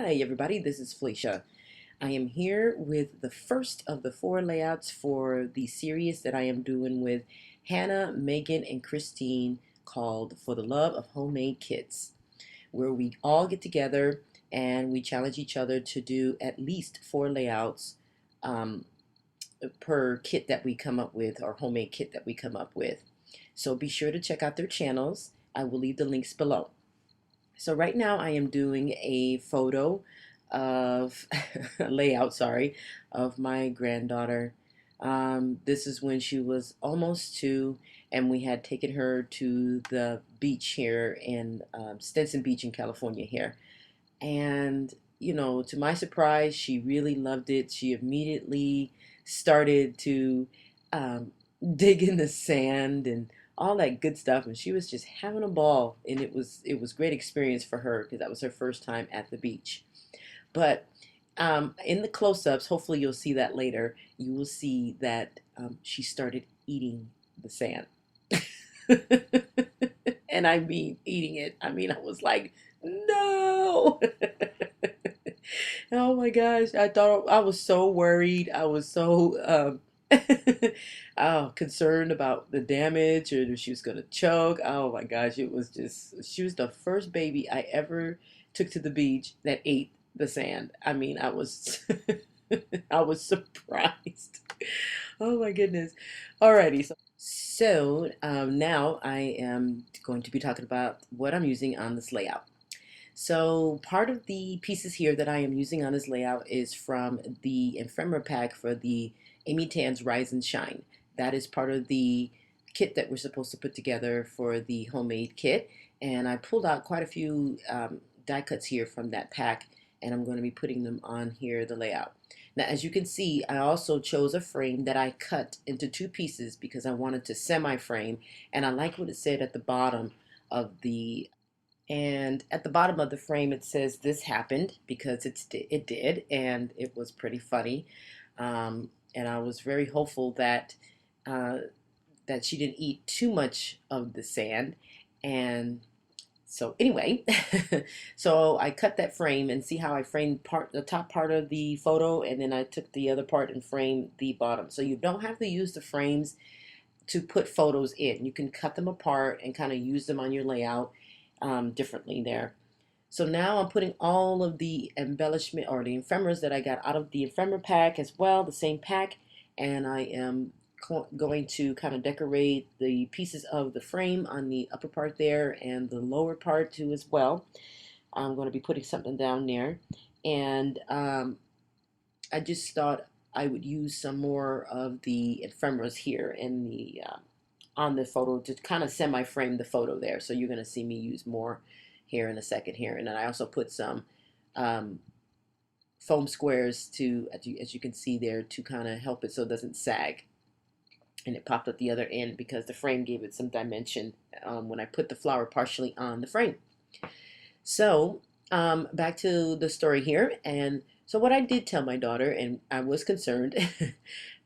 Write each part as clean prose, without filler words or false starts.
Hi everybody, this is Felicia. I am here with the first of the 4 layouts for the series that I am doing with Hannah, Megan, and Christine called For the Love of Homemade Kits, where we all get together and we challenge each other to do at least 4 layouts um, per kit that we come up with, or homemade kit that we come up with. So be sure to check out their channels. I will leave the links below. So right now I am doing a photo of layout, sorry, of my granddaughter. This is when she was almost 2, and we had taken her to the beach here in Stinson Beach in California here. And, to my surprise, she really loved it. She immediately started to um, dig in the sand and all that good stuff, and she was just having a ball. And it was great experience for her because that was her first time at the beach. But in the close-ups, hopefully you'll see that later. You will see that she started eating the sand. And I mean eating it. I mean, I was like, no. Oh my gosh, I thought I was so worried. I was so concerned about the damage or if she was gonna choke. Oh my gosh, it was just she was the first baby I ever took to the beach that ate the sand. I mean, I was I was surprised. Oh my goodness. Alrighty, so now I am going to be talking about what I'm using on this layout. So part of the pieces here that I am using on this layout is from the ephemera pack for the Amy Tan's Rise and Shine. That is part of the kit that we're supposed to put together for the homemade kit. And I pulled out quite a few die cuts here from that pack, and I'm going to be putting them on here, the layout. Now, as you can see, I also chose a frame that I cut into 2 pieces because I wanted to semi-frame, and I like what it said at the bottom of the frame it says this happened because it did, and it was pretty funny. And I was very hopeful uh, that she didn't eat too much of the sand. And so anyway, so I cut that frame, and see how I framed the top part of the photo, and then I took the other part and framed the bottom. So you don't have to use the frames to put photos in. You can cut them apart and kind of use them on your layout differently there. So now I'm putting all of the embellishment or the ephemeras that I got out of the ephemera pack as well, the same pack, and I am going to kind of decorate the pieces of the frame on the upper part there and the lower part too as well. I'm going to be putting something down there, and I just thought I would use some more of the ephemeras here in the on the photo to kind of semi-frame the photo there. So you're going to see me use more here in a second here. And then I also put some um, foam squares to, as you can see there, to kind of help it so it doesn't sag. And it popped at the other end because the frame gave it some dimension when I put the flower partially on the frame. So back to the story here. And so what I did tell my daughter, and I was concerned,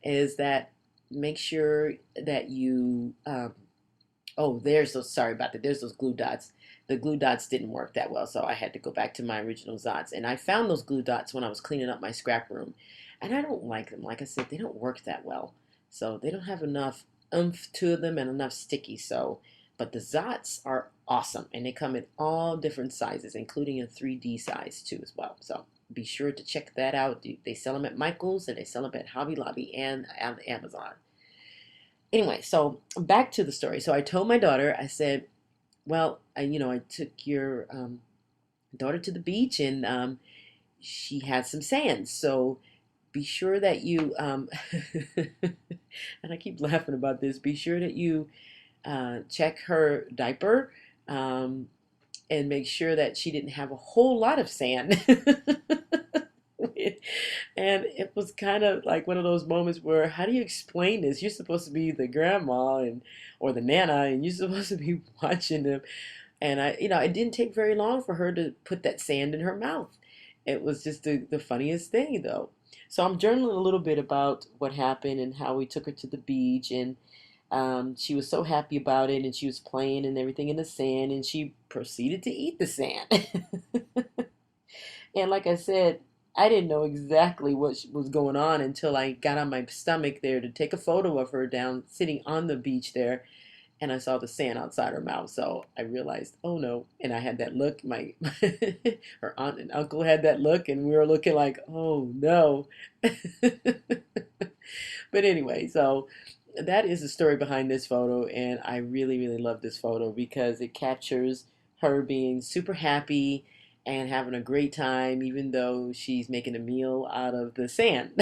is that make sure that you oh, there's those, sorry about that. There's those glue dots. The glue dots didn't work that well, so I had to go back to my original dots. And I found those glue dots when I was cleaning up my scrap room. And I don't like them. Like I said, they don't work that well. So they don't have enough oomph to them and enough sticky. So, but the dots are awesome. And they come in all different sizes, including a 3D size too as well. So be sure to check that out. They sell them at Michael's, and they sell them at Hobby Lobby and Amazon. Anyway, so back to the story. So I told my daughter, I said, well, I took your daughter to the beach, and she had some sand. So be sure that you, and I keep laughing about this, be sure that you check her diaper and make sure that she didn't have a whole lot of sand. And it was kind of like one of those moments where, how do you explain this? You're supposed to be the grandma and or the nana, and you're supposed to be watching them. And it didn't take very long for her to put that sand in her mouth. It was just the funniest thing, though. So I'm journaling a little bit about what happened and how we took her to the beach, and she was so happy about it, and she was playing and everything in the sand, and she proceeded to eat the sand. And like I said, I didn't know exactly what was going on until I got on my stomach there to take a photo of her down sitting on the beach there, and I saw the sand outside her mouth. So I realized, oh no. And I had that look. My her aunt and uncle had that look, and we were looking like, oh no. But anyway, so that is the story behind this photo, and I really, really love this photo because it captures her being super happy and having a great time, even though she's making a meal out of the sand.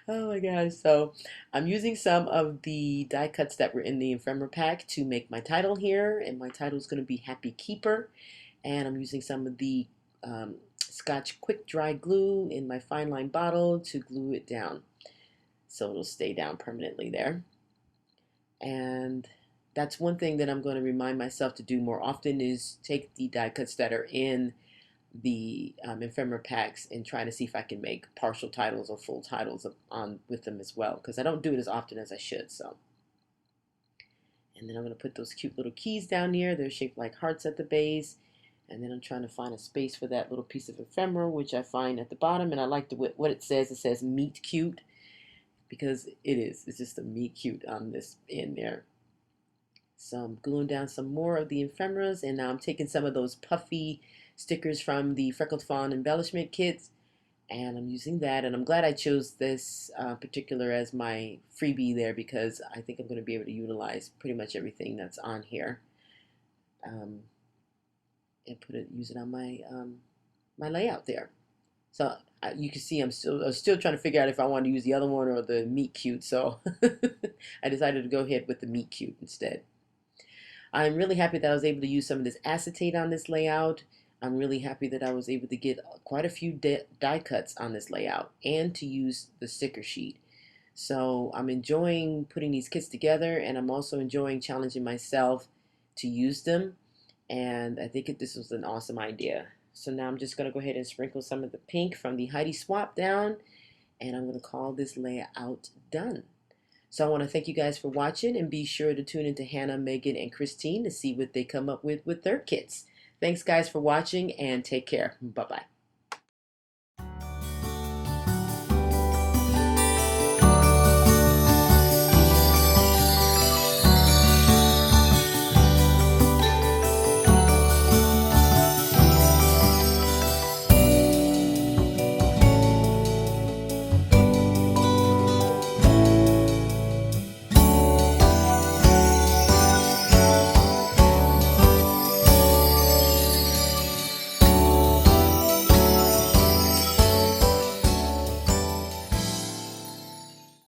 Oh my gosh. So I'm using some of the die cuts that were in the ephemera pack to make my title here, and my title is going to be Happy Keeper. And I'm using some of the Scotch Quick Dry glue in my fine line bottle to glue it down so it'll stay down permanently there. And that's one thing that I'm going to remind myself to do more often is take the die cuts that are in the ephemera packs and try to see if I can make partial titles or full titles on with them as well, because I don't do it as often as I should. So, and then I'm going to put those cute little keys down here. They're shaped like hearts at the base. And then I'm trying to find a space for that little piece of ephemera, which I find at the bottom. And I like what it says. It says meet cute because it is. It's just a meet cute on this end there. So I'm gluing down some more of the ephemeras, and now I'm taking some of those puffy stickers from the Freckled Fawn embellishment kits, and I'm using that. And I'm glad I chose this particular as my freebie there because I think I'm going to be able to utilize pretty much everything that's on here, and use it on my my layout there. So you can see I was still trying to figure out if I wanted to use the other one or the meet cute. So I decided to go ahead with the meet cute instead. I'm really happy that I was able to use some of this acetate on this layout. I'm really happy that I was able to get quite a few die cuts on this layout and to use the sticker sheet. So I'm enjoying putting these kits together, and I'm also enjoying challenging myself to use them. And I think this was an awesome idea. So now I'm just going to go ahead and sprinkle some of the pink from the Heidi Swap down, and I'm going to call this layout done. So I want to thank you guys for watching, and be sure to tune into Hannah, Megan, and Christine to see what they come up with their kits. Thanks guys for watching, and take care. Bye-bye.